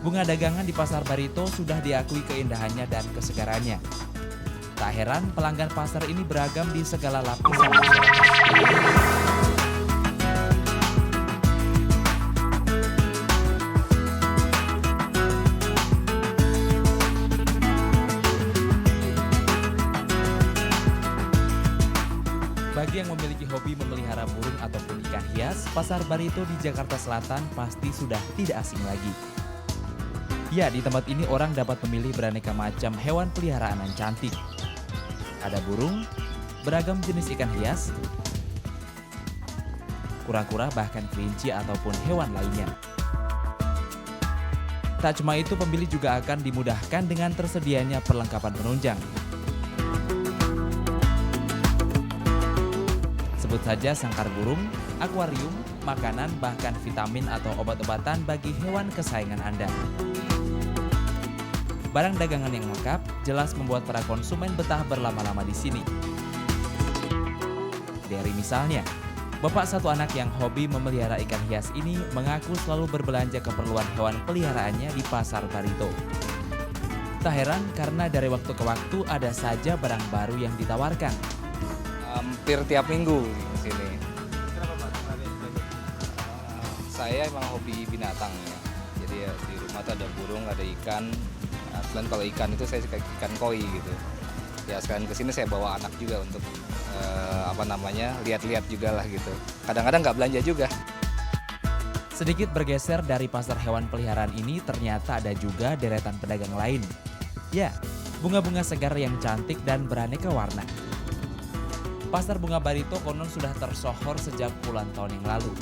Bunga dagangan di Pasar Barito sudah diakui keindahannya dan kesegarannya. Tak heran pelanggan pasar ini beragam di segala lapisan masyarakat. Bagi yang memiliki hobi memelihara burung ataupun ikan hias, Pasar Barito di Jakarta Selatan pasti sudah tidak asing lagi. Ya, di tempat ini orang dapat memilih beraneka macam hewan peliharaan yang cantik. Ada burung, beragam jenis ikan hias, kura-kura bahkan kelinci ataupun hewan lainnya. Tak cuma itu, pembeli juga akan dimudahkan dengan tersedianya perlengkapan penunjang. Sebut saja sangkar burung, akuarium, makanan, bahkan vitamin atau obat-obatan bagi hewan kesayangan Anda. Barang dagangan yang lengkap jelas membuat para konsumen betah berlama-lama di sini. Dari misalnya, bapak satu anak yang hobi memelihara ikan hias ini mengaku selalu berbelanja keperluan hewan peliharaannya di Pasar Barito. Tak heran karena dari waktu ke waktu ada saja barang baru yang ditawarkan. Hampir tiap minggu di sini. Saya emang hobi binatang ya. Jadi ya, di rumah tuh ada burung, ada ikan. Dan kalau ikan itu saya suka ikan koi gitu. Ya sekalian kesini saya bawa anak juga untuk lihat-lihat juga lah gitu. Kadang-kadang nggak belanja juga. Sedikit bergeser dari pasar hewan peliharaan ini, ternyata ada juga deretan pedagang lain. Ya, bunga-bunga segar yang cantik dan beraneka warna. Pasar Bunga Barito konon sudah tersohor sejak puluhan tahun yang lalu.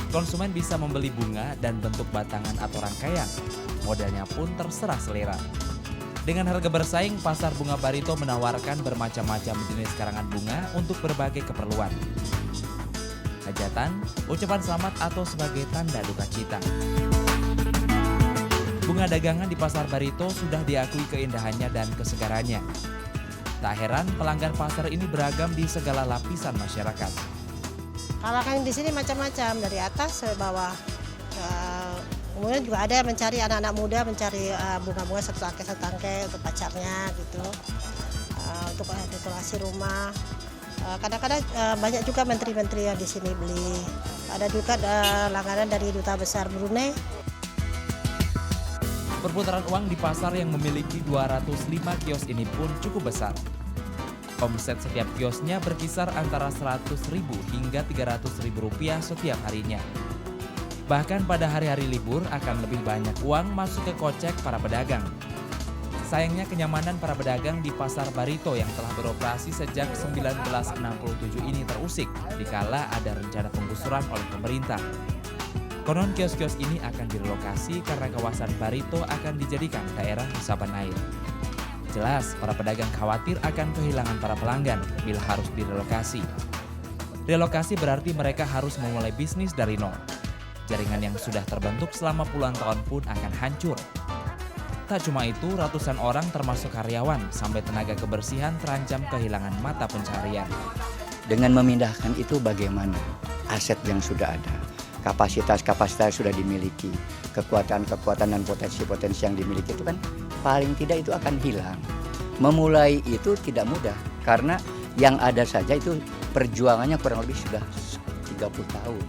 Konsumen bisa membeli bunga dan bentuk batangan atau rangkaian. Modelnya pun terserah selera. Dengan harga bersaing, Pasar Bunga Barito menawarkan bermacam-macam jenis karangan bunga untuk berbagai keperluan. Hajatan, ucapan selamat atau sebagai tanda duka cita. Bunga dagangan di Pasar Barito sudah diakui keindahannya dan kesegarannya. Tak heran pelanggan pasar ini beragam di segala lapisan masyarakat. Kalau kan di sini macam-macam dari atas ke bawah. Kemudian juga ada yang mencari anak-anak muda mencari bunga-bunga setangkai untuk pacarnya gitu. Untuk dekorasi rumah. Kadang-kadang banyak juga menteri-menteri yang di sini beli. Ada juga langganan dari Duta Besar Brunei. Perputaran uang di pasar yang memiliki 205 kios ini pun cukup besar. Omset setiap kiosnya berkisar antara Rp100.000 hingga Rp300.000 setiap harinya. Bahkan pada hari-hari libur akan lebih banyak uang masuk ke kocek para pedagang. Sayangnya kenyamanan para pedagang di Pasar Barito yang telah beroperasi sejak 1967 ini terusik dikala ada rencana penggusuran oleh pemerintah. Konon kios-kios ini akan direlokasi karena kawasan Barito akan dijadikan daerah resapan air. Jelas, para pedagang khawatir akan kehilangan para pelanggan bila harus direlokasi. Relokasi berarti mereka harus memulai bisnis dari nol. Jaringan yang sudah terbentuk selama puluhan tahun pun akan hancur. Tak cuma itu, ratusan orang termasuk karyawan sampai tenaga kebersihan terancam kehilangan mata pencaharian. Dengan memindahkan itu bagaimana? Aset yang sudah ada. Kapasitas-kapasitas sudah dimiliki, kekuatan-kekuatan dan potensi-potensi yang dimiliki itu kan paling tidak itu akan hilang. Memulai itu tidak mudah karena yang ada saja itu perjuangannya kurang lebih sudah 30 tahun.